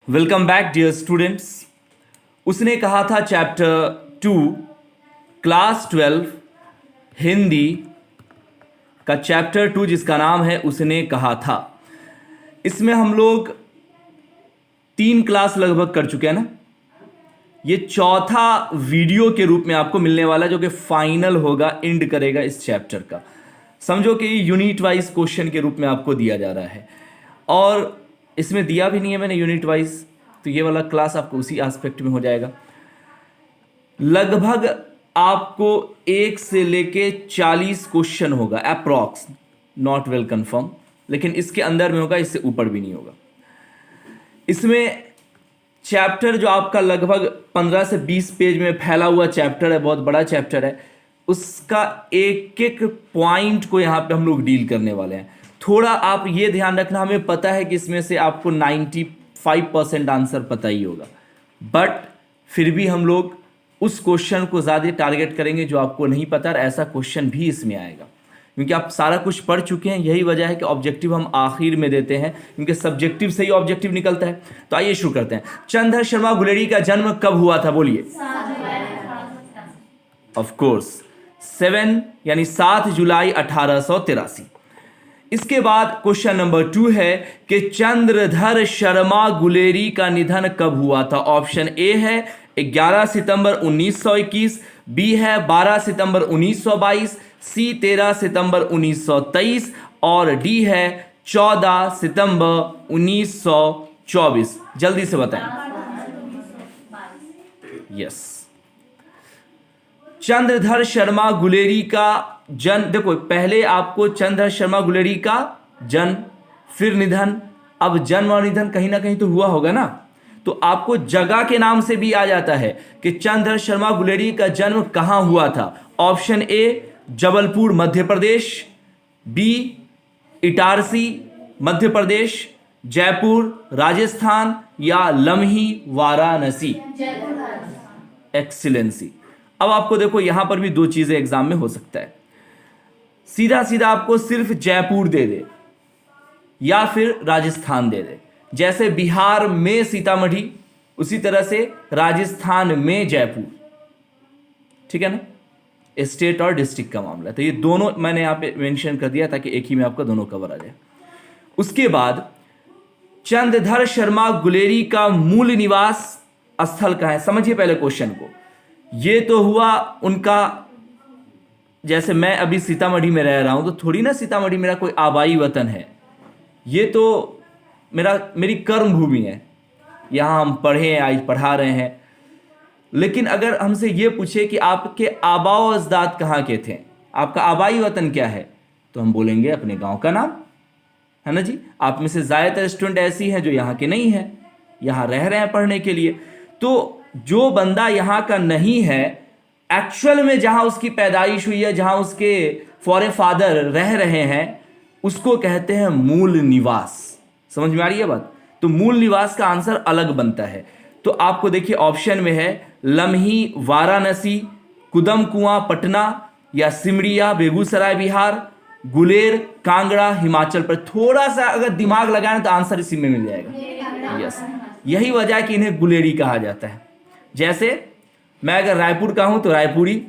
Welcome back dear students. उसने कहा था चैप्टर 2 क्लास 12 हिंदी का चैप्टर 2 जिसका नाम है उसने कहा था। इसमें हम लोग 3 क्लास लगभग कर चुके हैं ना। ये चौथा वीडियो के रूप में आपको मिलने वाला जो कि फाइनल होगा, एंड करेगा इस चैप्टर का। समझो कि यूनिट वाइज क्वेश्चन के रूप में आपको दिया जा रहा है और इसमें दिया भी नहीं है मैंने यूनिट वाइज, तो ये वाला क्लास आपको उसी एस्पेक्ट में हो जाएगा। लगभग आपको 1 से लेके 40 क्वेश्चन होगा अप्रॉक्स, नॉट वेल कंफर्म, लेकिन इसके अंदर में होगा, इससे ऊपर भी नहीं होगा। इसमें चैप्टर जो आपका लगभग 15 से 20 पेज में फैला हुआ चैप्टर है, बहुत बड़ा चैप्टर है, उसका एक एक पॉइंट को यहाँ पे हम लोग डील करने वाले हैं। थोड़ा आप ये ध्यान रखना, हमें पता है कि इसमें से आपको 95% आंसर पता ही होगा, बट फिर भी हम लोग उस क्वेश्चन को ज़्यादा टारगेट करेंगे जो आपको नहीं पता, और ऐसा क्वेश्चन भी इसमें आएगा क्योंकि आप सारा कुछ पढ़ चुके हैं। यही वजह है कि ऑब्जेक्टिव हम आखिर में देते हैं, क्योंकि सब्जेक्टिव से ही ऑब्जेक्टिव निकलता है। तो आइए शुरू करते हैं। चंद्रधर शर्मा गुलेरी का जन्म कब हुआ था, बोलिए। ऑफ कोर्स 7 जुलाई 1883। इसके बाद क्वेश्चन नंबर 2 है कि चंद्रधर शर्मा गुलेरी का निधन कब हुआ था। ऑप्शन ए है 11 सितंबर 1921, बी है 12 सितंबर 1922, सी 13 सितंबर 1923 और डी है 14 सितंबर 1924। जल्दी से बताएं। यस, चंद्रधर शर्मा गुलेरी का जन्म, देखो पहले आपको चंद्रधर शर्मा गुलेरी का जन्म, फिर निधन। अब जन्म और निधन कहीं ना कहीं तो हुआ होगा ना, तो आपको जगह के नाम से भी आ जाता है कि चंद्रधर शर्मा गुलेरी का जन्म कहां हुआ था। Option A Jabalpur Madhya Pradesh, B Itarsi Madhya Pradesh, Jaipur Rajasthan या लम्ही वाराणसी। एक्सीलेंसी। अब आपको देखो यहां पर भी 2 चीजें एग्जाम में हो सकता है, सीधा सीधा आपको सिर्फ जयपुर दे दे या फिर राजस्थान दे दे। जैसे बिहार में सीतामढ़ी, उसी तरह से राजस्थान में जयपुर, ठीक है ना, स्टेट और डिस्ट्रिक्ट का मामला। तो ये दोनों मैंने यहां पे मेंशन कर दिया ताकि एक ही में आपका दोनों कवर आ जाए। उसके बाद चंद्रधर शर्मा गुलेरी का मूल निवास स्थल कहां है। समझिए पहले क्वेश्चन को। ये तो हुआ उनका, जैसे मैं अभी सीतामढ़ी में रह रहा हूं तो थोड़ी ना सीतामढ़ी मेरा कोई आबाई वतन है, ये तो मेरी कर्म भूमि है, यहां हम पढ़े हैं, आज पढ़ा रहे हैं। लेकिन अगर हमसे ये पूछे कि आपके आबाओ अजदाद कहाँ के थे, आपका आबाई वतन क्या है, तो हम बोलेंगे अपने गांव का नाम, है ना जी। आप में से ज़्यादातर स्टूडेंट ऐसी हैं जो यहाँ के नहीं हैं, यहाँ रह रहे हैं पढ़ने के लिए। तो जो बंदा यहाँ का नहीं है, एक्चुअल में जहाँ उसकी पैदाइश हुई है, जहाँ उसके फॉरे फादर रह रहे हैं, उसको कहते हैं मूल निवास। समझ में आ रही है बात। तो मूल निवास का आंसर अलग बनता है। तो आपको देखिए ऑप्शन में है लम्ही वाराणसी, कुदम कुआं पटना या सिमरिया बेगूसराय बिहार, गुलेर कांगड़ा हिमाचल प्रदेश। थोड़ा सा अगर दिमाग लगाएं तो आंसर इसी में मिल जाएगा। यस, यही वजह है कि इन्हें गुलेरी कहा जाता है। जैसे मैं अगर रायपुर का हूं तो रायपुरी,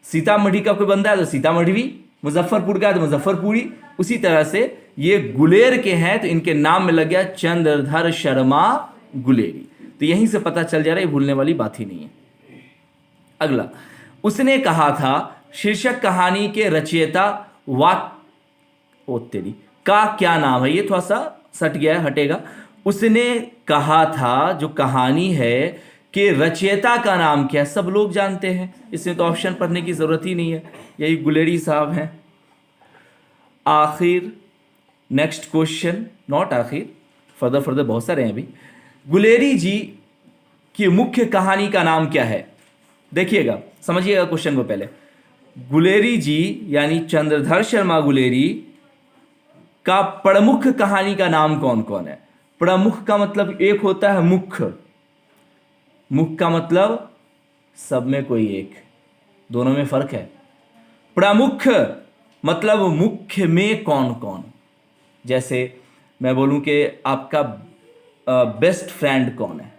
सीतामढ़ी का कोई बंदा है तो सीतामढ़ी, मुजफ्फरपुर का है तो मुजफ्फरपुरी। उसी तरह से ये गुलेर के हैं तो इनके नाम में लग गया चंद्रधर शर्मा गुलेरी। तो यहीं से पता चल जा रहा है, भूलने वाली बात ही नहीं है। अगला, उसने कहा था शीर्षक कहानी के रचयिता तेरी का क्या नाम है। ये थोड़ा सा सट गया है, हटेगा। उसने कहा था जो कहानी है कि रचयिता का नाम क्या है, सब लोग जानते हैं, इसमें तो ऑप्शन पढ़ने की जरूरत ही नहीं है, यही गुलेरी साहब हैं। आखिर नेक्स्ट क्वेश्चन, नॉट आखिर, फर्दर बहुत सारे हैं अभी। गुलेरी जी की मुख्य कहानी का नाम क्या है। देखिएगा, समझिएगा क्वेश्चन को पहले। गुलेरी जी यानी चंद्रधर शर्मा गुलेरी का प्रमुख कहानी का नाम कौन कौन है। प्रमुख का मतलब एक होता है मुख्य, मुख्य का मतलब सब में कोई एक, दोनों में फर्क है। प्रमुख मतलब मुख्य में कौन कौन। जैसे मैं बोलूं कि आपका बेस्ट फ्रेंड कौन है?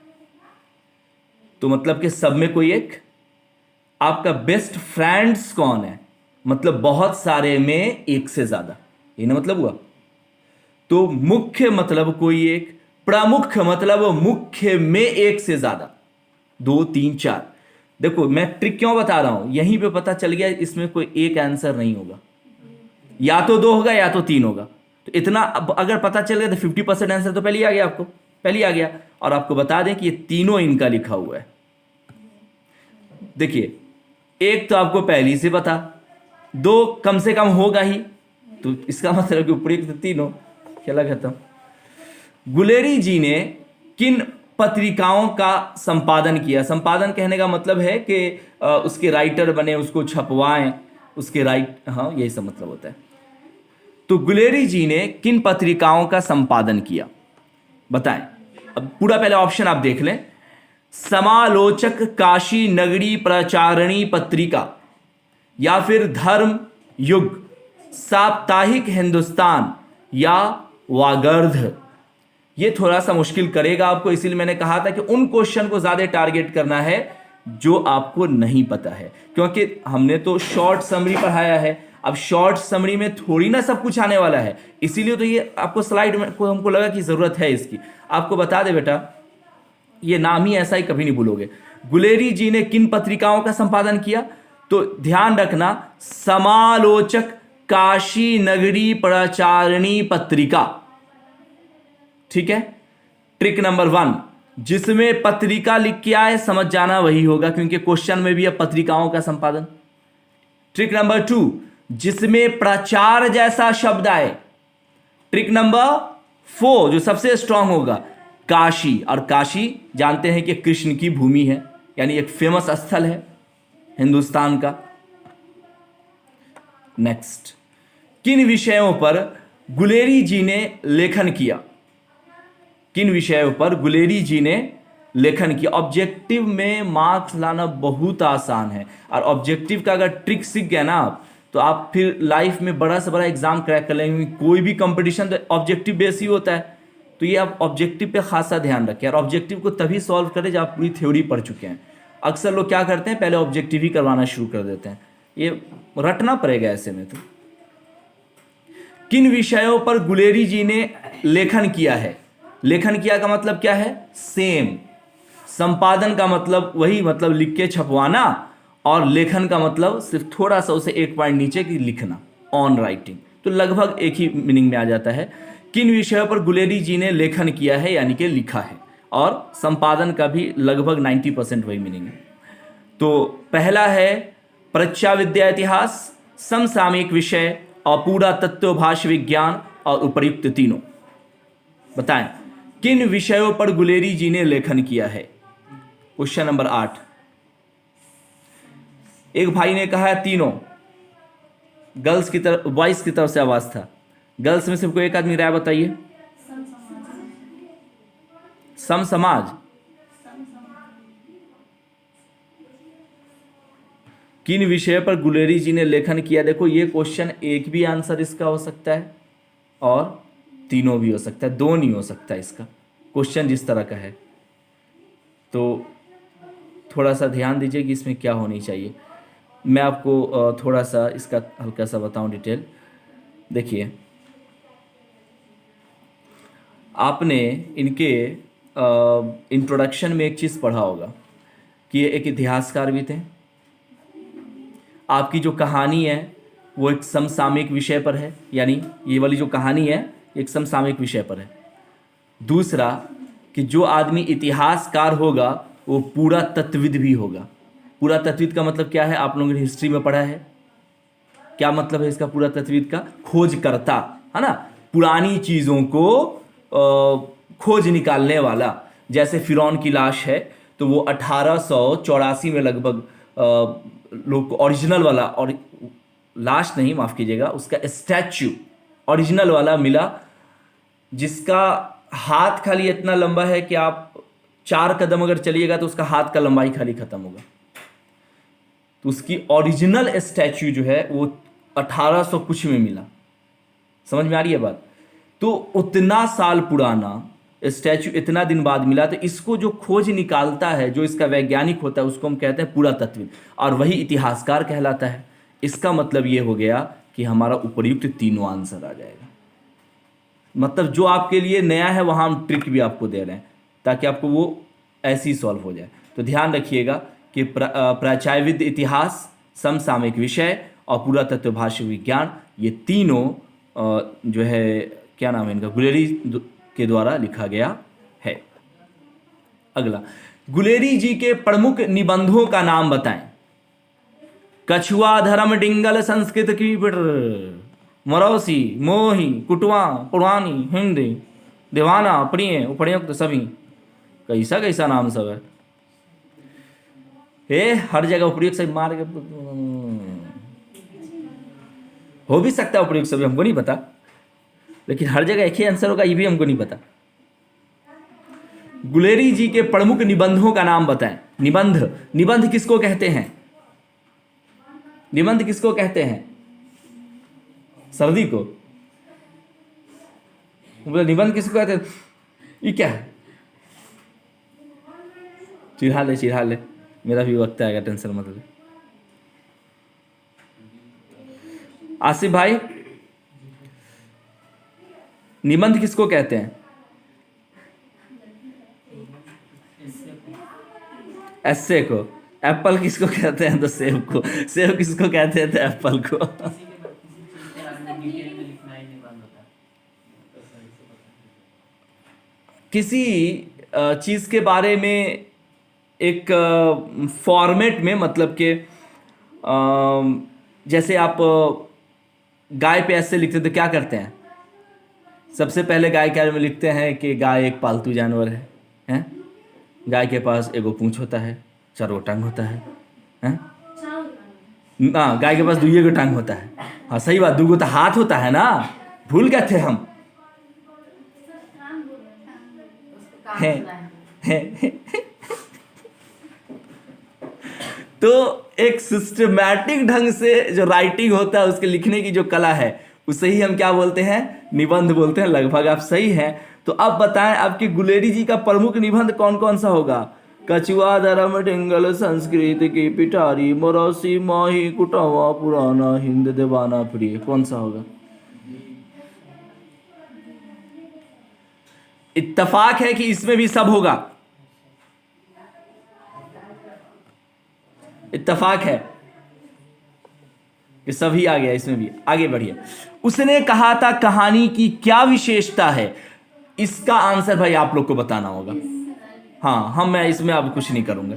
तो मतलब कि सब में कोई एक। आपका बेस्ट फ्रेंड्स कौन है? मतलब बहुत सारे में एक से ज्यादा, ये ना मतलब हुआ। तो मुख्य मतलब कोई एक, प्रमुख मतलब मुख्य में एक से ज्यादा, 2 3 4। देखो मैं ट्रिक क्यों बता रहा हूं, यहीं पे पता चल गया इसमें कोई एक आंसर नहीं होगा, या तो 2 होगा या तो 3 होगा। तो इतना अगर पता चल गया तो 50% आंसर तो पहले ही आ गया, आपको पहले ही आ गया। और आपको बता दें कि ये तीनों इनका लिखा हुआ है। देखिए एक तो आपको पहले से पता, 2 कम से कम होगा ही, तो इसका मतलब कि उपयुक्त तीनों। खेला खत्म। गुलेरी जी ने किन पत्रिकाओं का संपादन किया? संपादन कहने का मतलब है कि उसके राइटर बने, उसको छपवाएं, उसके हाँ यही सब मतलब होता है। तो गुलेरी जी ने किन पत्रिकाओं का संपादन किया, बताएं। अब पूरा पहले ऑप्शन आप देख लें। समालोचक काशी नगरी प्रचारणी पत्रिका, या फिर धर्म युग, साप्ताहिक हिंदुस्तान, या वागर्ध। ये थोड़ा सा मुश्किल करेगा आपको, इसीलिए मैंने कहा था कि उन क्वेश्चन को ज्यादा टारगेट करना है जो आपको नहीं पता है, क्योंकि हमने तो शॉर्ट समरी पढ़ाया है। अब शॉर्ट समरी में थोड़ी ना सब कुछ आने वाला है, इसीलिए तो ये आपको स्लाइड में को हमको लगा कि जरूरत है इसकी। आपको बता दे बेटा, ये नाम ही ऐसा ही कभी नहीं भूलोगे। गुलेरी जी ने किन पत्रिकाओं का संपादन किया? तो ध्यान रखना, समालोचक काशी नगरी प्रचारणी पत्रिका, ठीक है। ट्रिक नंबर 1, जिसमें पत्रिका लिख के आए समझ जाना वही होगा, क्योंकि क्वेश्चन में भी है पत्रिकाओं का संपादन। ट्रिक नंबर 2, जिसमें प्रचार जैसा शब्द आए। ट्रिक नंबर 4 जो सबसे स्ट्रांग होगा, काशी। और काशी जानते हैं कि कृष्ण की भूमि है, यानी एक फेमस स्थल है हिंदुस्तान का। नेक्स्ट, किन विषयों पर गुलेरी जी ने लेखन किया? किन विषयों पर गुलेरी जी ने लेखन किया? ऑब्जेक्टिव में मार्क्स लाना बहुत आसान है, और ऑब्जेक्टिव का अगर ट्रिक सीख गया ना आप, तो आप फिर लाइफ में बड़ा से बड़ा एग्जाम क्रैक कर लेंगे। कोई भी कंपटीशन तो ऑब्जेक्टिव बेस ही होता है, तो ये आप ऑब्जेक्टिव पे खासा ध्यान रखें। और ऑब्जेक्टिव को तभी सॉल्व करें जब आप पूरी थ्योरी पढ़ चुके हैं। अक्सर लोग क्या करते हैं, पहले ऑब्जेक्टिव ही करवाना शुरू कर देते हैं, ये रटना पड़ेगा ऐसे में। तो किन विषयों पर गुलेरी जी ने लेखन किया है? लेखन किया का मतलब क्या है? सेम। संपादन का मतलब वही, मतलब लिख के छपवाना, और लेखन का मतलब सिर्फ थोड़ा सा उसे एक पॉइंट नीचे की लिखना, ऑन राइटिंग। तो लगभग एक ही मीनिंग में आ जाता है। किन विषयों पर गुलेरी जी ने लेखन किया है, यानी कि लिखा है, और संपादन का भी लगभग 90% वही मीनिंग है। तो पहला है परीक्षा विद्या इतिहास, समसामयिक विषय, और पूरा तत्व भाषा विज्ञान, और उपर्युक्त तीनों। बताएं किन विषयों पर गुलेरी जी ने लेखन किया है? Question number 8। एक भाई ने कहा है तीनों, गर्ल्स की तरफ, बॉयज की तरफ से आवाज था। गर्ल्स में से कोई एक आदमी राय बताइए। सम समाज। किन विषय पर गुलेरी जी ने लेखन किया? देखो ये क्वेश्चन एक भी आंसर इसका हो सकता है, और तीनों भी हो सकता है, 2 नहीं हो सकता इसका, क्वेश्चन जिस तरह का है। तो थोड़ा सा ध्यान दीजिए कि इसमें क्या होनी चाहिए। मैं आपको थोड़ा सा इसका हल्का सा बताऊं डिटेल। देखिए, आपने इनके इंट्रोडक्शन में एक चीज़ पढ़ा होगा कि ये एक इतिहासकार भी थे। आपकी जो कहानी है वो एक समसामयिक विषय पर है, यानी ये वाली जो कहानी है एक समसामयिक विषय पर है। दूसरा कि जो आदमी इतिहासकार होगा वो पूरा तत्विद भी होगा। पूरा तत्विद का मतलब क्या है? आप लोगों ने हिस्ट्री में पढ़ा है। क्या मतलब है इसका पूरा तत्विद का? खोजकर्ता, है ना, पुरानी चीज़ों को खोज निकालने वाला। जैसे फिरौन की लाश है, तो वो 1884 में लगभग लोग को ओरिजिनल वाला, और लाश नहीं, माफ़ कीजिएगा, उसका स्टैच्यू ओरिजिनल वाला मिला, जिसका हाथ खाली इतना लंबा है कि आप 4 कदम अगर चलिएगा तो उसका हाथ का लंबाई खाली खत्म होगा। तो उसकी ओरिजिनल स्टैच्यू जो है वो 1800 कुछ में मिला। समझ में आ रही है बात? तो उतना साल पुराना स्टैचू इतना दिन बाद मिला, तो इसको जो खोज निकालता है, जो इसका वैज्ञानिक होता है, उसको हम कहते हैं पुरातत्वविद, और वही इतिहासकार कहलाता है। इसका मतलब ये हो गया कि हमारा उपर्युक्त तीनों आंसर आ जाएगा। मतलब जो आपके लिए नया है वहाँ हम ट्रिक भी आपको दे रहे हैं ताकि आपको वो ऐसे ही सॉल्व हो जाए। तो ध्यान रखिएगा कि प्राच्यविद इतिहास, समसामयिक विषय और पुरातत्व भाषा विज्ञान, ये तीनों जो है क्या नाम है इनका, गुलेरी के द्वारा लिखा गया है। अगला, गुलेरी जी के प्रमुख निबंधों का नाम बताएं। कछुआ धर्म डिंगल संस्कृत की मरौसी मोही कुटवा पुरानी हिंदी दीवाना प्रिय उपयुक्त सभी, कैसा कैसा नाम सब है। हर जगह उपयुक्त सभी मार के हो भी सकता है, उपयुक्त सभी हमको नहीं पता, लेकिन हर जगह एक ही आंसर होगा ये भी हमको नहीं पता। गुलेरी जी के प्रमुख निबंधों का नाम बताएं। निबंध, निबंध किसको कहते हैं? निबंध किसको कहते हैं? सर्दी को बोले निबंध किसको कहते हैं? ये क्या है? चिढ़ा ले, मेरा भी वक्त आएगा, टेंशन मत ले। आसिफ भाई, निबंध किसको कहते हैं? एस्से को। एप्पल किसको कहते हैं? तो सेब को। सेब किसको कहते हैं? तो एप्पल को। किसी चीज के बारे में एक फॉर्मेट में, मतलब कि जैसे आप गाय पे ऐसे लिखते तो क्या करते हैं? सबसे पहले गाय के बारे में लिखते हैं कि गाय एक पालतू जानवर है, हैं? गाय के पास एगो पूंछ होता है, चारों टांग होता है, हैं? हाँ, गाय के पास दुइये को टांग होता है। हाँ सही बात, दूगो तो हाथ होता है ना, भूल गए थे हम। तो एक सिस्टमैटिक ढंग से जो राइटिंग होता है, उसके लिखने की जो कला है, उसे ही हम क्या बोलते हैं? निबंध बोलते हैं। लगभग आप सही हैं। तो अब बताएं आपके गुलेरी जी का प्रमुख निबंध कौन कौन सा होगा? कछुआ धर्म डिंगल संस्कृत की पिटारी मरौसी माही कुटावा पुराना हिंद दीवाना प्रिय, कौन सा होगा? इत्तफाक है कि इसमें भी सब होगा। इत्तफाक है कि सभी आ गया, इसमें भी। आगे बढ़िए। उसने कहा था कहानी की क्या विशेषता है? इसका आंसर भाई आप लोग को बताना होगा। हाँ, मैं इसमें अब कुछ नहीं करूंगा।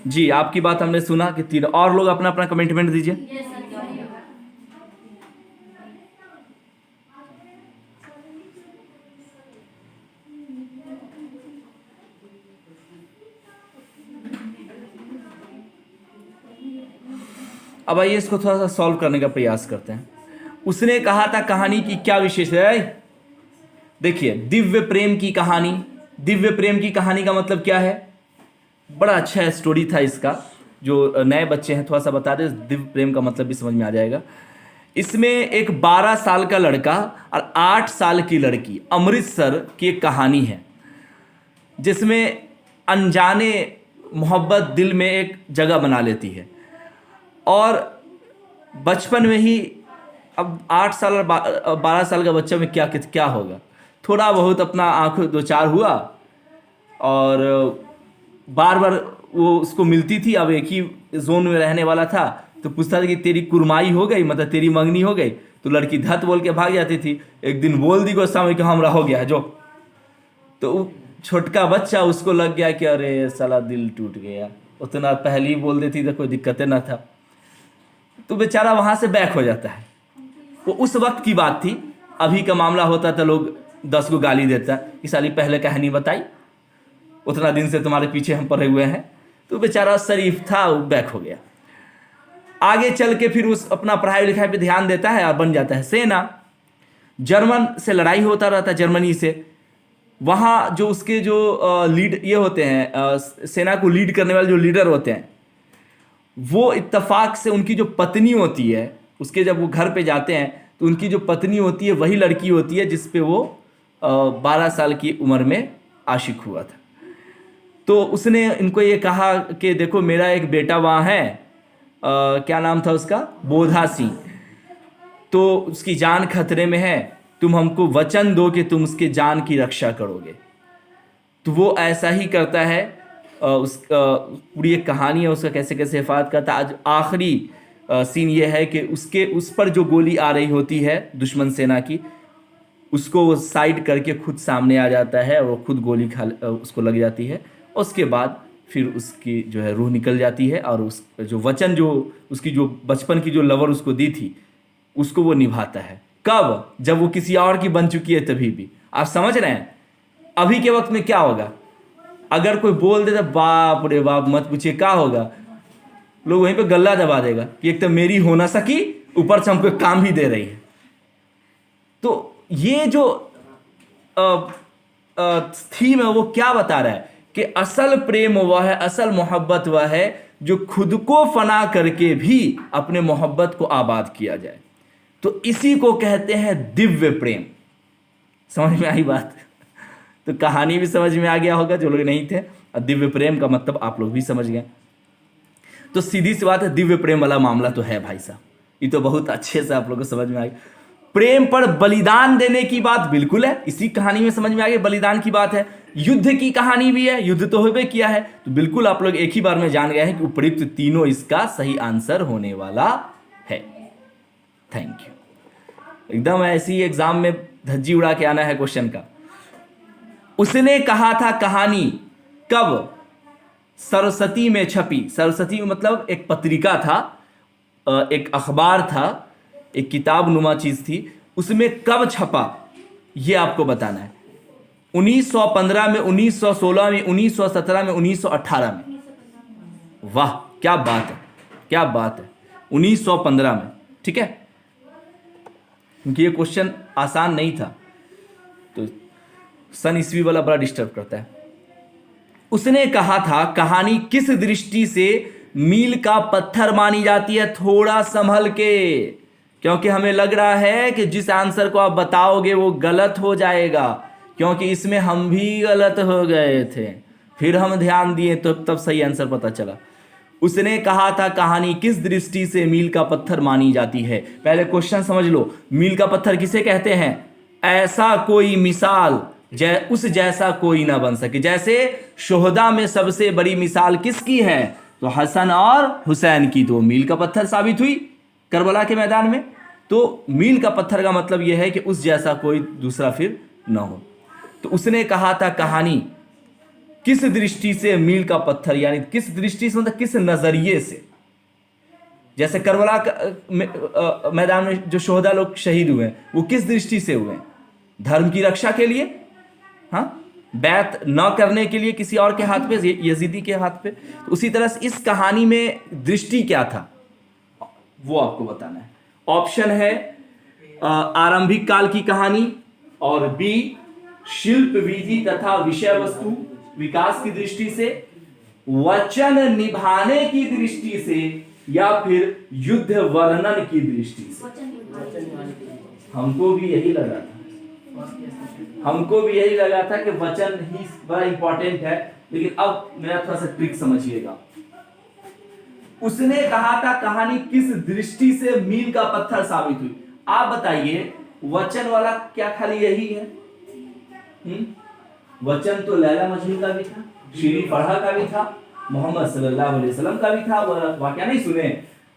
जी, आपकी बात हमने सुना कि तीनों। और लोग अपना अपना कमेंटमेंट दीजिए। अब आइए इसको थोड़ा सा सॉल्व करने का प्रयास करते हैं। उसने कहा था कहानी की क्या विशेष है? देखिए, दिव्य प्रेम की कहानी। दिव्य प्रेम की कहानी का मतलब क्या है? बड़ा अच्छा स्टोरी था इसका। जो नए बच्चे हैं थोड़ा सा बता दें, दिव्य प्रेम का मतलब भी समझ में आ जाएगा। इसमें एक 12 साल का लड़का और 8 साल की लड़की, अमृतसर की एक कहानी है, जिसमें अनजाने मोहब्बत दिल में एक जगह बना लेती है। और बचपन में ही, अब 8 साल और 12 साल का बच्चा में क्या होगा, थोड़ा बहुत अपना आंख दो चार हुआ, और बार बार वो उसको मिलती थी। अब एक ही जोन में रहने वाला था, तो पूछता था कि तेरी कुरमाई हो गई, मतलब तेरी मंगनी हो गई? तो लड़की धत बोल के भाग जाती थी। एक दिन बोल दी गुस्सा में कि हमरा हो गया जो। तो छोटका बच्चा, उसको लग गया कि अरे साला दिल टूट गया। उतना पहले ही बोल देती तो कोई दिक्कत ना था। तो बेचारा वहां से बैक हो जाता है। वो उस वक्त की बात थी। अभी का मामला होता तो लोग 10 को गाली देता कि साली पहले कहानी बताई, उतना दिन से तुम्हारे पीछे हम पड़े हुए हैं। तो बेचारा शरीफ था, वो बैक हो गया। आगे चल के फिर उस अपना पढ़ाई लिखाई पे ध्यान देता है और बन जाता है सेना। जर्मन से लड़ाई होता रहता, जर्मनी से। वहाँ जो उसके जो लीड ये होते हैं, सेना को लीड करने वाले जो लीडर होते हैं, वो इत्तेफाक से उनकी जो पत्नी होती है, उसके जब वो घर पे जाते हैं तो उनकी जो पत्नी होती है वही लड़की होती है जिस पे वो 12 साल की उम्र में आशिक हुआ था। तो उसने इनको ये कहा कि देखो मेरा एक बेटा वहाँ है, क्या नाम था उसका, बोधा सिंह, तो उसकी जान खतरे में है, तुम हमको वचन दो कि तुम उसके जान की रक्षा करोगे। तो वो ऐसा ही करता है। पूरी एक कहानी है उसका, कैसे कैसे हिफाजत करता है। आज आखिरी सीन ये है कि उस पर जो गोली आ रही होती है दुश्मन सेना की, उसको वो साइड करके खुद सामने आ जाता है और वो खुद गोली उसको लग जाती है। उसके बाद फिर उसकी जो है रूह निकल जाती है और उस जो वचन जो उसकी जो बचपन की जो लवर उसको दी थी उसको वो निभाता है। कब? जब वो किसी और की बन चुकी है तभी भी। आप समझ रहे हैं अभी के वक्त में क्या होगा? अगर कोई बोल दे तो बाप रे बाप मत पूछिए क्या होगा, लोग वहीं पे गल्ला दबा देगा कि एक तो मेरी हो ना सकी, ऊपर से हमको काम भी दे रही है। तो ये जो थीम है वो क्या बता रहा है कि असल प्रेम वह है, असल मोहब्बत वह है जो खुद को फना करके भी अपने मोहब्बत को आबाद किया जाए। तो इसी को कहते हैं दिव्य प्रेम। समझ में आई बात? तो कहानी भी समझ में आ गया होगा जो लोग नहीं थे, और दिव्य प्रेम का मतलब आप लोग भी समझ गए। तो सीधी सी बात है, दिव्य प्रेम वाला मामला तो है भाई साहब, ये तो बहुत अच्छे से आप लोगों को समझ में आ गया। प्रेम पर बलिदान देने की बात बिल्कुल है, इसी कहानी में समझ में आ गया बलिदान की बात है। युद्ध की कहानी भी है, युद्ध तो होबे किया है, तो बिल्कुल आप लोग एक ही बार में जान गए हैं कि उपयुक्त तीनों इसका सही आंसर होने वाला है। Thank you. एकदम ऐसे ही एग्जाम में धज्जी उड़ा के आना है क्वेश्चन का। उसने कहा था कहानी कब? सरस्वती में छपी। सरस्वती में मतलब एक पत्रिका था, एक अखबार था, एक किताब नुमा चीज थी। उसमें कब छपा ये आपको बताना है। 1915 में, 1916 में, 1917 में, 1918 में। वाह क्या बात है, क्या बात है। 1915 में, ठीक है, क्योंकि ये क्वेश्चन आसान नहीं था तो सन ईस्वी वाला बड़ा डिस्टर्ब करता है। उसने कहा था कहानी किस दृष्टि से मील का पत्थर मानी जाती है? थोड़ा संभल के, क्योंकि हमें लग रहा है कि जिस आंसर को आप बताओगे वो गलत हो जाएगा, क्योंकि इसमें हम भी गलत हो गए थे, फिर हम ध्यान दिए तो तब सही आंसर पता चला। उसने कहा था कहानी किस दृष्टि से मील का पत्थर मानी जाती है? पहले क्वेश्चन समझ लो, मील का पत्थर किसे कहते हैं? ऐसा कोई मिसाल उस जैसा कोई ना बन सके। जैसे शोहदा में सबसे बड़ी मिसाल किसकी है? तो हसन और हुसैन की, तो मील का पत्थर साबित हुई करबला के मैदान में। तो मील का पत्थर का मतलब यह है कि उस जैसा कोई दूसरा फिर ना हो। तो उसने कहा था कहानी किस दृष्टि से मील का पत्थर, यानी किस दृष्टि से मतलब किस नजरिए से। जैसे करबला मैदान में जो शोहदा लोग शहीद हुए वो किस दृष्टि से हुए? धर्म की रक्षा के लिए, हाँ, बैत न करने के लिए किसी और के हाथ पे, यजीदी के हाथ पे। तो उसी तरह से इस कहानी में दृष्टि क्या था वो आपको बताना है। ऑप्शन है आरंभिक काल की कहानी, और बी शिल्प विधि तथा विषय वस्तु विकास की दृष्टि से, वचन निभाने की दृष्टि से, या फिर युद्ध वर्णन की दृष्टि से। हमको भी यही लगा था, हमको भी यही लगा था कि वचन ही बड़ा इंपॉर्टेंट है, लेकिन अब मेरा थोड़ा सा ट्रिक समझिएगा। उसने कहा था कहानी किस दृष्टि से मील का पत्थर साबित हुई। आप बताइए, वचन वाला क्या खाली यही है? वचन तो लैला मजनू का भी था, शीरी फरहा का भी था, मोहम्मद सल्लल्लाहु अलैहि वसल्लम का भी था। वाकया नहीं सुने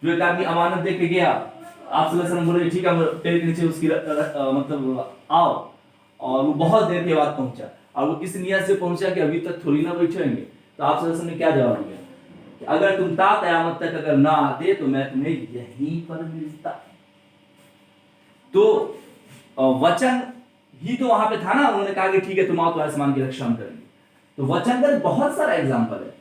जो एक आदमी अमानत दे के गया, आप सल्लल्लाहु अलैहि वसल्लम बोले ठीक है पेड़ के नीचे उसकी मतलब आओ, और वो बहुत देर के बाद पहुंचा, और वो इस नियत से पहुंचा कि अभी तक थोड़ी ना बैठेंगे। तो आप सल्लल्लाहु अलैहि वसल्लम ने क्या जवाब दिया कि अगर तुम ता क़यामत तक अगर ना आते तो मैं तुम्हें यहीं पर मिलता। तो वचन ही तो वहां पे था ना, उन्होंने कहा कि ठीक है तुम आओ तो आसमान की रक्षा हम करेंगे। तो वचन का बहुत सारा एग्जाम्पल है,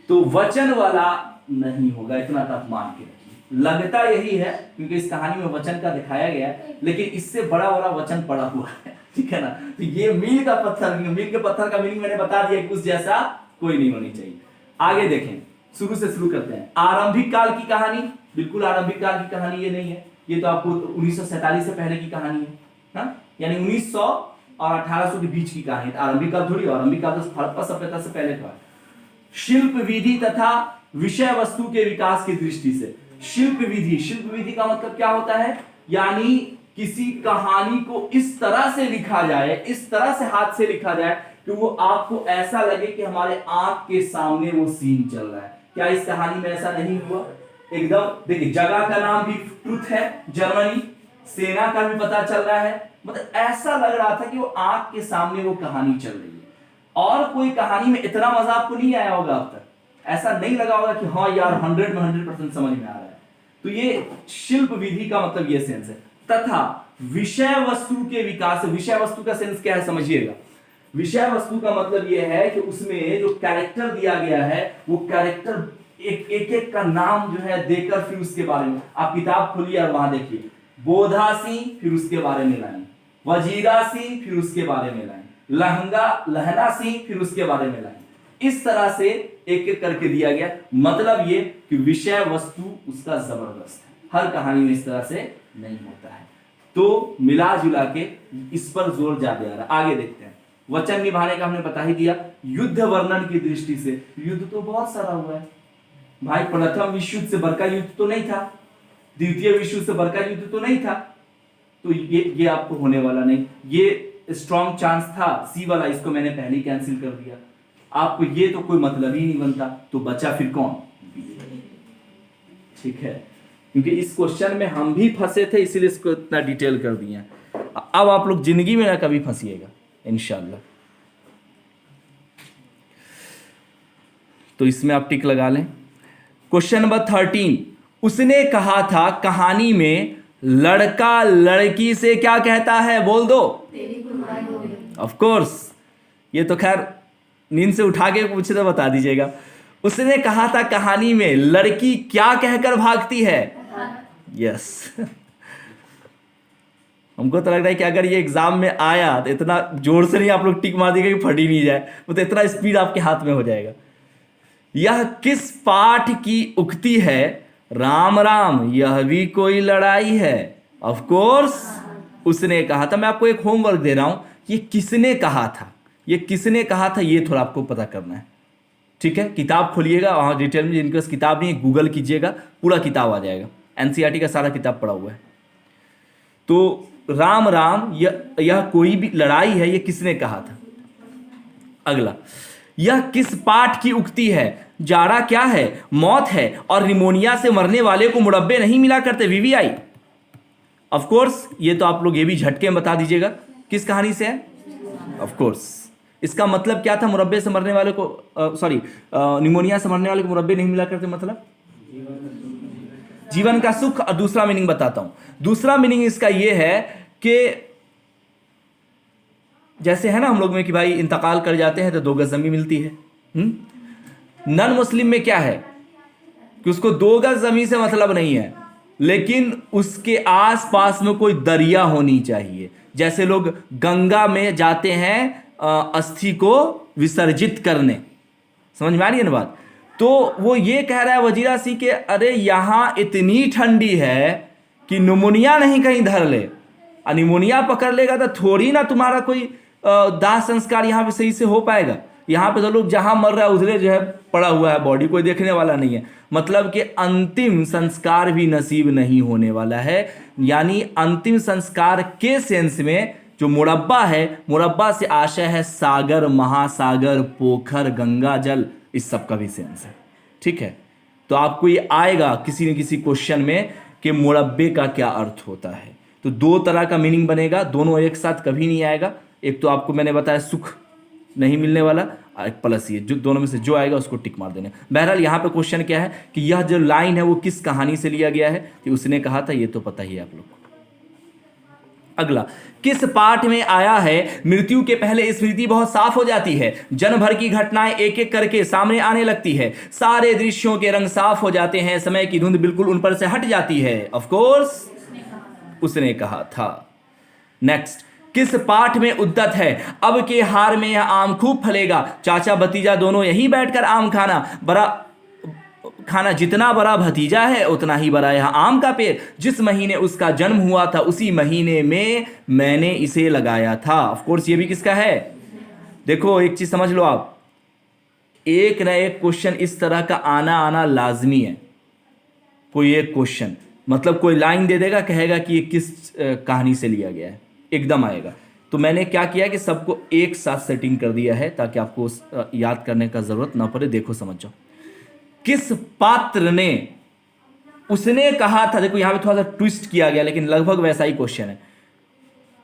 तो वचन वाला नहीं होगा, इतना टफ मान के रखिए। लगता यही है क्योंकि इस कहानी में वचन का दिखाया गया है, लेकिन इससे बड़ा वाला वचन पड़ा हुआ है, ठीक है ना। तो ये मील का पत्थर, मील के पत्थर का मीनिंग मैंने बता दिया कि उस जैसा कोई नहीं होनी चाहिए। आगे देखें, शुरू से शुरू करते हैं। आरंभिक काल की कहानी, बिल्कुल आरंभिक काल की कहानी ये नहीं है, ये तो आपको 1947 से पहले की कहानी है, हाँ? यानी 1900 और 1800 के बीच की कहानी है। आरंभिक काल थोड़ी, आरंभिक काल तो हड़प्पा सभ्यता से पहले का। शिल्प विधि तथा विषय वस्तु के विकास की दृष्टि से, शिल्प विधि, शिल्प विधि का मतलब क्या होता है, यानी किसी कहानी को इस तरह से लिखा जाए, इस तरह से हाथ से लिखा जाए कि वो आपको ऐसा लगे कि हमारे आंख के सामने वो सीन चल रहा है। क्या इस कहानी में ऐसा नहीं हुआ? एकदम देखिए, जगह का नाम भी ट्रुथ है, जर्मनी, सेना का भी पता चल रहा है, मतलब ऐसा लग रहा था कि वो आंख के सामने वो कहानी चल रही है। और कोई कहानी में इतना मजा आपको नहीं आया होगा अब तक, ऐसा नहीं लगा होगा कि हाँ यार 100 में 100% समझ में आ रहा है। तो ये शिल्प विधि का मतलब ये सेंस है। तथा विषय वस्तु के विकास, विषय वस्तु का सेंस क्या है समझिएगा। विषय वस्तु का मतलब यह है कि उसमें जो कैरेक्टर दिया गया है वो कैरेक्टर एक का नाम जो है देकर फिर उसके बारे में, आप किताब खोलिए और वहां देखिए, बोधा सिंह फिर उसके बारे में लाइन, वजीरा सिंह फिर उसके बारे में लाइन, लहना सिंह फिर उसके बारे में लाइन, इस तरह से एक एक करके दिया गया। मतलब ये कि विषय वस्तु उसका जबरदस्त है, हर कहानी में इस तरह से नहीं होता है। तो मिला जुला के इस पर जोर ज्यादा आ रहा है। आगे देखते हैं, वचन निभाने का हमने बता ही दिया। युद्ध वर्णन की दृष्टि से, युद्ध तो बहुत सारा हुआ है भाई, प्रथम विश्व युद्ध से बड़का युद्ध तो नहीं था, द्वितीय विश्व युद्ध से बड़का युद्ध तो नहीं था, तो ये आपको होने वाला नहीं। ये स्ट्रॉन्ग चांस था सी वाला, इसको मैंने पहले ही कैंसिल कर दिया। आपको ये तो कोई मतलब ही नहीं बनता, तो बचा फिर कौन? ठीक है, क्योंकि इस क्वेश्चन में हम भी फंसे थे, इसीलिए इसको इतना डिटेल कर दिया। अब आप लोग जिंदगी में ना कभी फंसिएगा इंशाल्लाह। तो इसमें आप टिक लगा लें। क्वेश्चन नंबर 13, उसने कहा था कहानी में लड़का लड़की से क्या कहता है, बोल दो। ऑफ कोर्स, ये तो खैर नींद से उठा के पूछे तो बता दीजिएगा। उसने कहा था कहानी में लड़की क्या कहकर भागती है। यस हमको तो लग रहा है कि अगर ये एग्जाम में आया तो इतना जोर से नहीं आप लोग टिक मार देंगे कि फट ही नहीं जाए, वो तो इतना स्पीड आपके हाथ में हो जाएगा। यह किस पाठ की उक्ति है, राम राम यह भी कोई लड़ाई है। ऑफ कोर्स उसने कहा था। मैं आपको एक होमवर्क दे रहा हूं, ये किसने कहा था, ये किसने कहा था, ये थोड़ा आपको पता करना है। ठीक है, किताब खोलिएगा, वहां डिटेल में, जिनके पास किताब नहीं है गूगल कीजिएगा, पूरा किताब आ जाएगा, एनसीईआरटी का सारा किताब पड़ा हुआ है। तो राम राम यह कोई भी लड़ाई है, ये किसने कहा था। अगला, यह किस पाठ की उक्ति है, जाड़ा क्या है, मौत है और निमोनिया से मरने वाले को मुरब्बे नहीं मिला करते, वीवीआई। ऑफ कोर्स ये तो आप लोग ये भी झटके में बता दीजिएगा किस कहानी से है। ऑफ कोर्स इसका मतलब क्या था, मुरब्बे से मरने वाले को, सॉरी निमोनिया से मरने वाले को मुरब्बे नहीं मिला करते, मतलब जीवन का सुख। और दूसरा मीनिंग बताता हूं, दूसरा मीनिंग इसका यह है कि जैसे है ना हम लोग में कि भाई इंतकाल कर जाते हैं तो 2 गज जमीन मिलती है। नॉन मुस्लिम में क्या है कि उसको 2 गज जमीन से मतलब नहीं है, लेकिन उसके आसपास में कोई दरिया होनी चाहिए। जैसे लोग गंगा में जाते हैं अस्थि को विसर्जित करने, समझ में आ रही है ना बात। तो वो ये कह रहा है वजीरा सिंह के, अरे यहां इतनी ठंडी है कि निमोनिया नहीं कहीं धर ले, और निमोनिया पकड़ लेगा तो थोड़ी ना तुम्हारा कोई दाह संस्कार यहाँ पे सही से हो पाएगा। यहाँ पे तो लोग जहां मर रहा है उधरे जो है पड़ा हुआ है, बॉडी कोई देखने वाला नहीं है। मतलब कि अंतिम संस्कार भी नसीब नहीं होने वाला है। यानी अंतिम संस्कार के सेंस में जो मुरब्बा है, मुरब्बा से आशय है सागर, महासागर, पोखर, गंगा जल, इस सब का भी सेंस है। ठीक है, तो आपको ये आएगा किसी न किसी क्वेश्चन में कि मुरब्बे का क्या अर्थ होता है। तो 2 तरह का मीनिंग बनेगा, दोनों एक साथ कभी नहीं आएगा। एक तो आपको मैंने बताया सुख नहीं मिलने वाला, और प्लस ये, जो दोनों में से जो आएगा उसको टिक मार देना। बहरहाल यहाँ पे क्वेश्चन क्या है कि यह जो लाइन है वो किस कहानी से लिया गया है, कि उसने कहा था, ये तो पता ही है आप लोग को। अगला, किस पाठ में आया है मृत्यु के पहले स्मृति बहुत साफ हो जाती है, जन्म भर की घटनाएं एक एक करके सामने आने लगती है, सारे दृश्यों के रंग साफ हो जाते हैं, समय की धुंध बिल्कुल उन पर से हट जाती है। ऑफ कोर्स उसने कहा था। नेक्स्ट, किस पाठ में उद्दत है, अब के हार में यह आम खूब फलेगा, चाचा भतीजा दोनों यहीं बैठकर आम खाना, खाना जितना बड़ा भतीजा है उतना ही बड़ा यह आम का पेड़, जिस महीने उसका जन्म हुआ था उसी महीने में मैंने इसे लगाया था। ऑफ कोर्स ये भी किसका है? देखो एक चीज समझ लो आप, एक न एक क्वेश्चन इस तरह का आना आना लाजमी है। कोई एक क्वेश्चन मतलब कोई लाइन दे देगा, कहेगा कि ये किस कहानी से लिया गया है, एकदम आएगा। तो मैंने क्या किया कि सबको एक साथ सेटिंग कर दिया है ताकि आपको याद करने का जरूरत ना पड़े। देखो समझ जाओ, किस पात्र ने उसने कहा था, देखो यहां पे थोड़ा सा ट्विस्ट किया गया लेकिन लगभग वैसा ही क्वेश्चन है।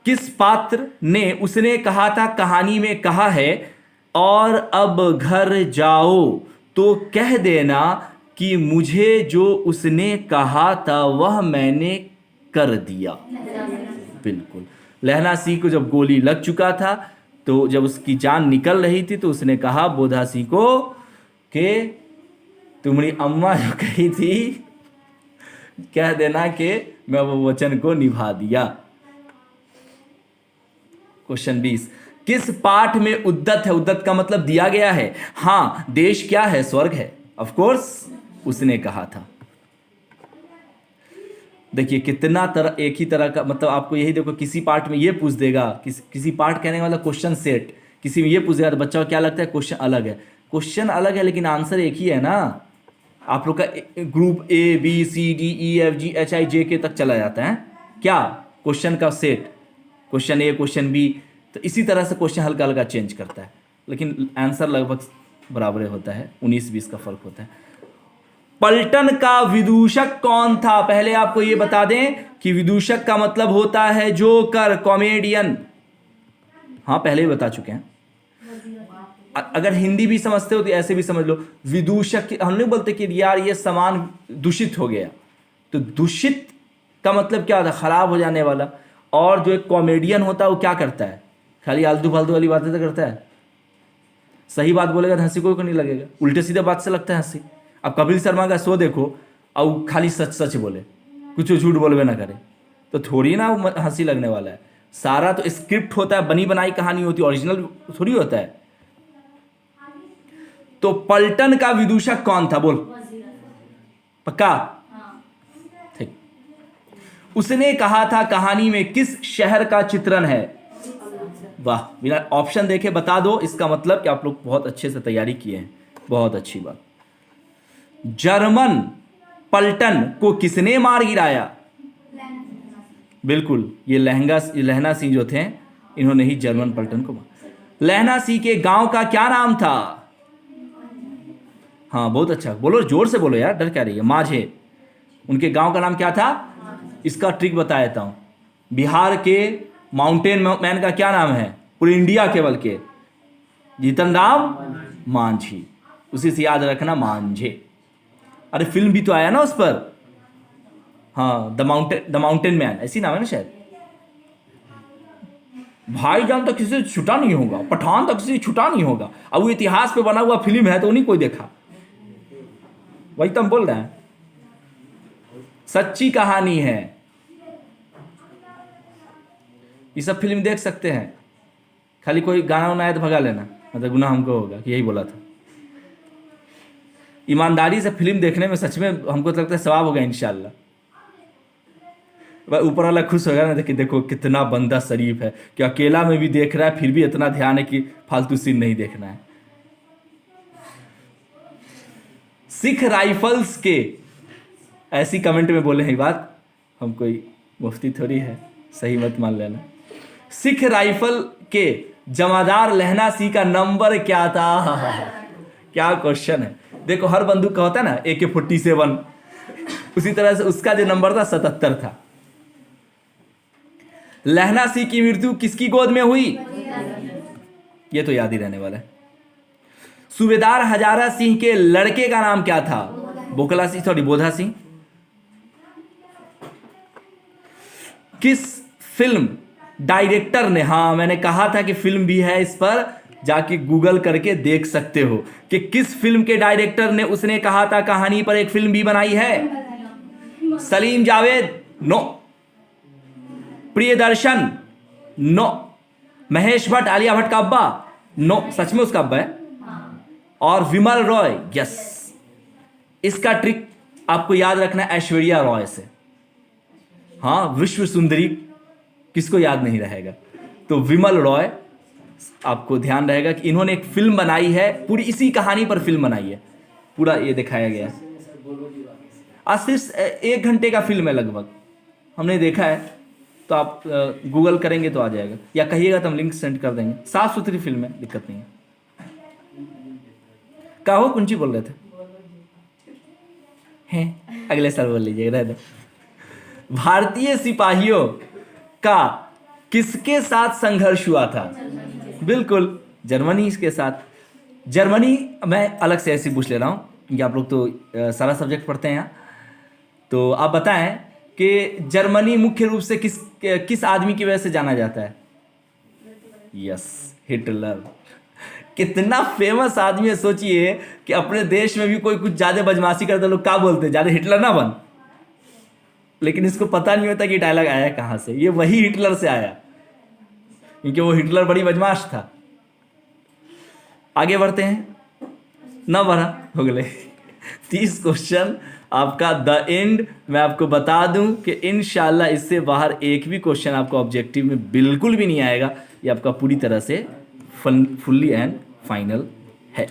किस पात्र ने उसने कहा था कहानी में कहा है, और अब घर जाओ तो कह देना कि मुझे जो उसने कहा था वह मैंने कर दिया। बिल्कुल, लहना सिंह को जब गोली लग चुका था तो जब उसकी जान निकल रही थी तो उसने कहा बोधा सिंह को कि तुम्हारी अम्मा जो कही थी कह देना कि मैं वो वचन को निभा दिया। क्वेश्चन 20, किस पाठ में उद्दत है? उद्दत का मतलब दिया गया है। हां, देश क्या है? स्वर्ग है। ऑफ कोर्स उसने कहा था। देखिए कितना तरह, एक ही तरह का मतलब आपको यही देखो, किसी पार्ट में ये पूछ देगा, किसी पार्ट कहने वाला क्वेश्चन सेट, किसी में ये पूछ देगा तो बच्चा को क्या लगता है क्वेश्चन अलग है। क्वेश्चन अलग है लेकिन आंसर एक ही है ना। आप लोग का group A B C D E F G H I J K तक चला जाता है क्या, क्वेश्चन का सेट, क्वेश्चन ए क्वेश्चन बी। तो इसी तरह से क्वेश्चन हल्का हल्का चेंज करता है लेकिन आंसर लगभग बराबर होता है, 19-20 का फर्क होता है। पलटन का विदूषक कौन था? पहले आपको यह बता दें कि विदूषक का मतलब होता है जोकर, कॉमेडियन। हाँ पहले ही बता चुके हैं। अगर हिंदी भी समझते हो तो ऐसे भी समझ लो, विदूषक हम नहीं बोलते कि यार ये सामान दूषित हो गया, तो दूषित का मतलब क्या होता है? खराब हो जाने वाला। और जो एक कॉमेडियन होता है वो क्या करता है? खाली आलतू फालतू वाली बातें तो करता है। सही बात बोलेगा तो हंसी कोई को नहीं लगेगा, उल्टे सीधे बात से लगता है हंसी। अब कपिल शर्मा का शो देखो और खाली सच सच बोले, कुछ झूठ बोलवे ना करे, तो थोड़ी ना हंसी लगने वाला है। सारा तो स्क्रिप्ट होता है, बनी बनाई कहानी होती है, ओरिजिनल थोड़ी होता है। तो पलटन का विदूषक कौन था? बोल पक्का? ठीक। उसने कहा था कहानी में किस शहर का चित्रण है? वाह, बिना ऑप्शन देखे बता दो, इसका मतलब कि आप लोग बहुत अच्छे से तैयारी किए हैं, बहुत अच्छी बात। जर्मन पलटन को किसने मार गिराया? बिल्कुल, ये लहना सिंह जो थे इन्होंने ही जर्मन पलटन को मारा। लहना सिंह के गांव का क्या नाम था? हाँ बहुत अच्छा, बोलो जोर से बोलो यार, डर क्या रही है। माझे। उनके गांव का नाम क्या था? इसका ट्रिक बता देता हूं। बिहार के माउंटेन मैन का क्या नाम है पूरी इंडिया के? बल्कि जीतन राम मांझी, उसी से याद रखना, मांझे। अरे फिल्म भी तो आया ना उस पर, हाँ, द माउंटेन मैन, ऐसी नाम है ना शायद। भाईजान तक किसी से छुटा नहीं होगा, पठान तक किसी से छुटा नहीं होगा। अब वो इतिहास पे बना हुआ फिल्म है तो नहीं कोई देखा, वही तो हम बोल रहे हैं, सच्ची कहानी है। ये सब फिल्म देख सकते हैं, खाली कोई गाना वाना आया तो भगा लेना, मतलब गुनाह हमको होगा कि यही बोला था। ईमानदारी से फिल्म देखने में सच में हमको तो लगता है सवाब होगा इंशाल्लाह। ऊपर वाला खुश होगा ना, देखिए देखो कितना बंदा शरीफ है कि अकेला में भी देख रहा है, फिर भी इतना ध्यान है कि फालतू सीन नहीं देखना है। सिख राइफल्स के, ऐसी कमेंट में बोले हैं बात, हम कोई मुफ्ती थोड़ी है, सही मत मान लेना। सिख राइफल के जमादार लहना सिंह का नंबर क्या था? क्या क्वेश्चन है। देखो हर बंदूक का होता है ना AK-47, उसी तरह से उसका जो नंबर था 77 था। लहना सिंह की मृत्यु किसकी गोद में हुई? ये तो याद ही रहने वाला है। सूबेदार हजारा सिंह के लड़के का नाम क्या था? बोकला सिंह, सॉरी बोधा सिंह। किस फिल्म डायरेक्टर ने, हाँ मैंने कहा था कि फिल्म भी है, इस पर जाके गूगल करके देख सकते हो कि किस फिल्म के डायरेक्टर ने उसने कहा था कहानी पर एक फिल्म भी बनाई है। सलीम जावेद? नो। प्रियदर्शन? नो। महेश भट्ट, आलिया भट्ट का अब्बा? नो, सच में उसका अब्बा है। और विमल रॉय? यस। इसका ट्रिक आपको याद रखना है ऐश्वर्या रॉय से। हाँ, विश्व सुंदरी किसको याद नहीं रहेगा। तो विमल रॉय, आपको ध्यान रहेगा कि इन्होंने एक फिल्म बनाई है, पूरी इसी कहानी पर फिल्म बनाई है, पूरा ये दिखाया गया है। आज सिर्फ 1 घंटे का फिल्म है लगभग, हमने देखा है। तो आप गूगल करेंगे तो आ जाएगा, या कहिएगा तो हम लिंक सेंड कर देंगे। साफ सुथरी फिल्म है, दिक्कत नहीं है। का हो कुंची बोल रहे थे हैं, अगले साल बोल लीजिएगा, रह दो। भारतीय सिपाहियों का किसके साथ संघर्ष हुआ था? बिल्कुल, जर्मनी के साथ। जर्मनी, मैं अलग से ऐसे पूछ ले रहा हूँ क्योंकि आप लोग तो सारा सब्जेक्ट पढ़ते हैं यहाँ। तो आप बताएं कि जर्मनी मुख्य रूप से किस आदमी की वजह से जाना जाता है? Yes, Hitler. कितना फेमस आदमी है, सोचिए कि अपने देश में भी कोई कुछ ज्यादा बदमाशी करता, लोग क्या बोलते हैं, ज्यादा हिटलर ना बन। लेकिन इसको पता नहीं होता कि डायलॉग आया कहां से। ये वही हिटलर से आया, क्योंकि वो हिटलर बड़ी बदमाश था। आगे बढ़ते हैं, ना बढ़ा हो गए 30 क्वेश्चन आपका द एंड। मैं आपको बता दूं कि इंशाल्लाह इससे बाहर एक भी क्वेश्चन आपको ऑब्जेक्टिव में बिल्कुल भी नहीं आएगा। ये आपका पूरी तरह से फुल्ली एंड फाइनल है।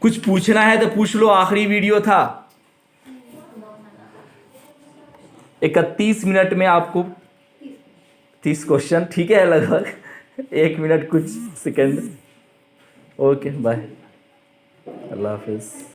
कुछ पूछना है तो पूछ लो, आखिरी वीडियो था। 31 मिनट में आपको 30 क्वेश्चन, ठीक है, लगभग 1 मिनट कुछ सेकंड। ओके, बाय, अल्लाह हाफिज।